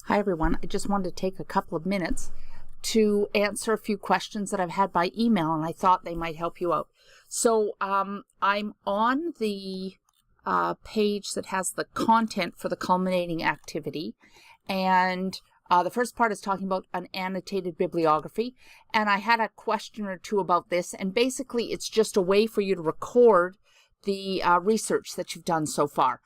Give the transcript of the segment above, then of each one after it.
Hi everyone, I just wanted to take a couple of minutes to answer a few questions that I've had by email, and I thought they might help you out. So I'm on the page that has the content for the culminating activity, and the first part is talking about an annotated bibliography, and I had a question or two about this, and basically it's just a way for you to record the research that you've done so far.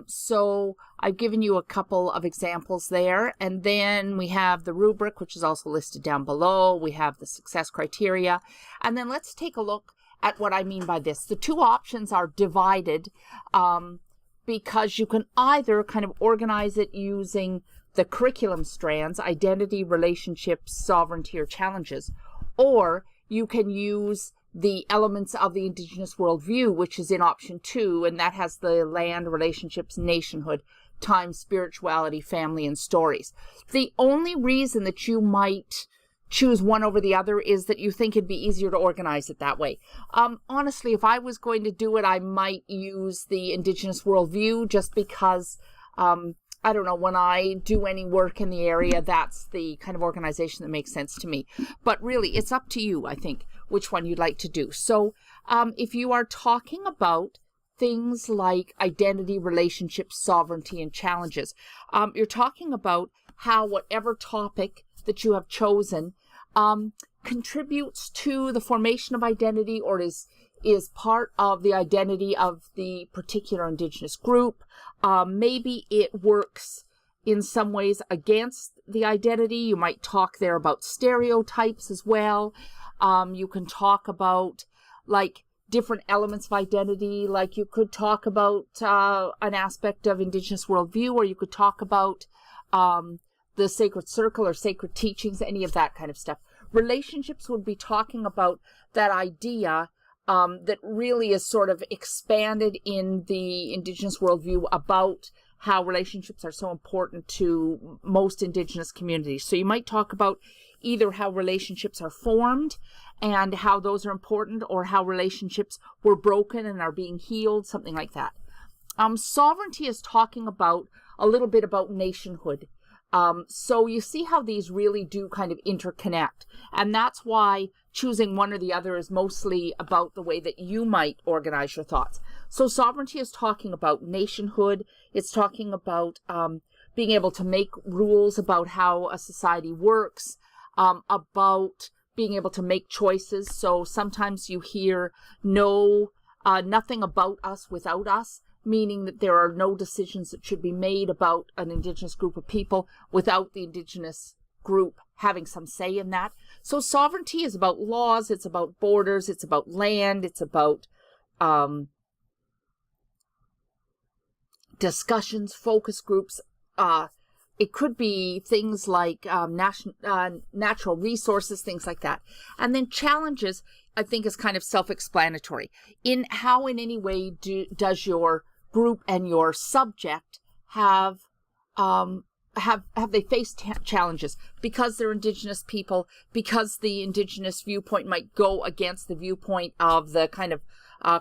So I've given you a couple of examples there, and then we have the rubric, which is also listed down below. We have the success criteria, and then let's take a look at what I mean by this. The two options are divided because you can either kind of organize it using the curriculum strands, identity, relationships, sovereignty, or challenges, or you can use the elements of the Indigenous worldview, which is in option 2, and that has the land, relationships, nationhood, time, spirituality, family, and stories. The only reason that you might choose one over the other is that you think it'd be easier to organize it that way. Honestly, if I was going to do it, I might use the Indigenous worldview just because I don't know, when I do any work in the area, that's the kind of organization that makes sense to me. But really, it's up to you, I think, which one you'd like to do. So if you are talking about things like identity, relationships, sovereignty, and challenges, you're talking about how whatever topic that you have chosen contributes to the formation of identity or is part of the identity of the particular Indigenous group. Maybe it works in some ways against the identity. You might talk there about stereotypes as well. You can talk about like different elements of identity, like you could talk about an aspect of Indigenous worldview, or you could talk about the sacred circle or sacred teachings, any of that kind of stuff. Relationships would be talking about that idea that really is sort of expanded in the Indigenous worldview about how relationships are so important to most Indigenous communities. So you might talk about either how relationships are formed and how those are important, or how relationships were broken and are being healed, something like that. Sovereignty is talking about a little bit about nationhood. So you see how these really do kind of interconnect, and that's why choosing one or the other is mostly about the way that you might organize your thoughts. So sovereignty is talking about nationhood. It's talking about being able to make rules about how a society works, about being able to make choices. So sometimes you hear nothing about us without us, meaning that there are no decisions that should be made about an Indigenous group of people without the Indigenous group having some say in that. So sovereignty is about laws, it's about borders, it's about land, it's about discussions, focus groups. It could be things like natural resources, things like that. And then challenges, I think, is kind of self-explanatory. In how in any way does your group and your subject have they faced challenges because they're Indigenous people, because the Indigenous viewpoint might go against the viewpoint of the kind of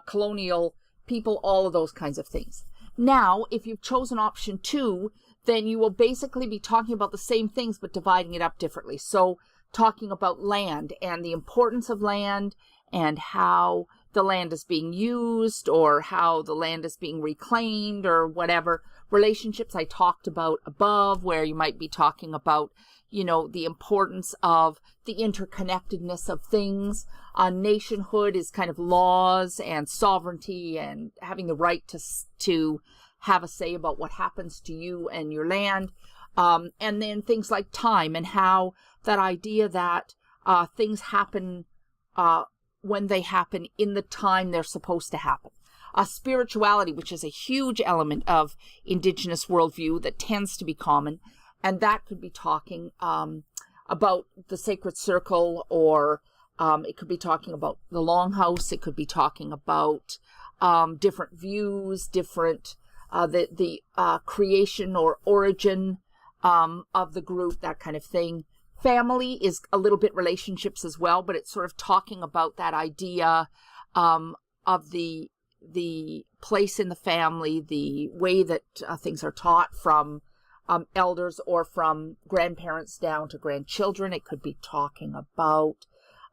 colonial people, all of those kinds of things. Now, if you've chosen option 2, then you will basically be talking about the same things but dividing it up differently. So talking about land and the importance of land and how the land is being used or how the land is being reclaimed or whatever. Relationships I talked about above, where you might be talking about, you know, the importance of the interconnectedness of things. Nationhood is kind of laws and sovereignty and having the right to have a say about what happens to you and your land. And then things like time and how that idea that things happen when they happen in the time they're supposed to happen. Spirituality, which is a huge element of Indigenous worldview that tends to be common, and that could be talking about the sacred circle, or it could be talking about the longhouse, it could be talking about different views, different the creation or origin of the group, that kind of thing. Family is a little bit relationships as well, but it's sort of talking about that idea of the place in the family, the way that things are taught from elders or from grandparents down to grandchildren. It could be talking about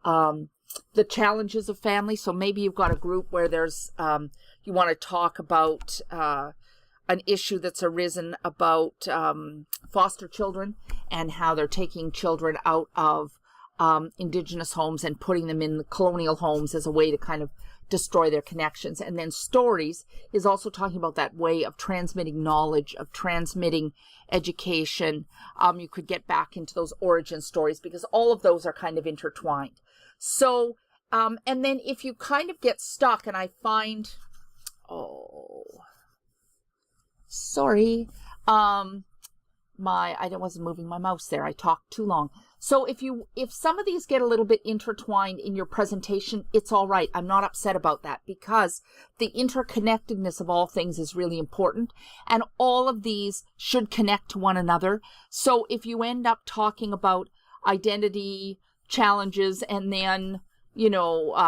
the challenges of family. So maybe you've got a group where there's you want to talk about an issue that's arisen about foster children and how they're taking children out of Indigenous homes and putting them in the colonial homes as a way to kind of destroy their connections. And then stories is also talking about that way of transmitting knowledge, of transmitting education. You could get back into those origin stories because all of those are kind of intertwined. So, and then if you kind of get stuck and I find, sorry, I wasn't moving my mouse there. I talked too long. So if some of these get a little bit intertwined in your presentation, it's all right. I'm not upset about that because the interconnectedness of all things is really important. And all of these should connect to one another. So if you end up talking about identity challenges and then,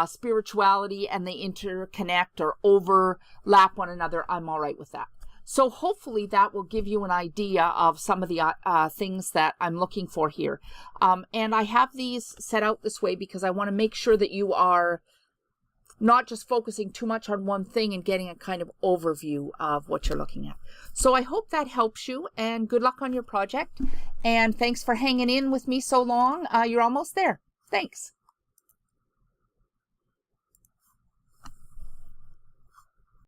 spirituality and they interconnect or overlap one another, I'm all right with that. So hopefully that will give you an idea of some of the things that I'm looking for here. And I have these set out this way because I want to make sure that you are not just focusing too much on one thing and getting a kind of overview of what you're looking at. So I hope that helps you and good luck on your project. And thanks for hanging in with me so long. You're almost there. Thanks.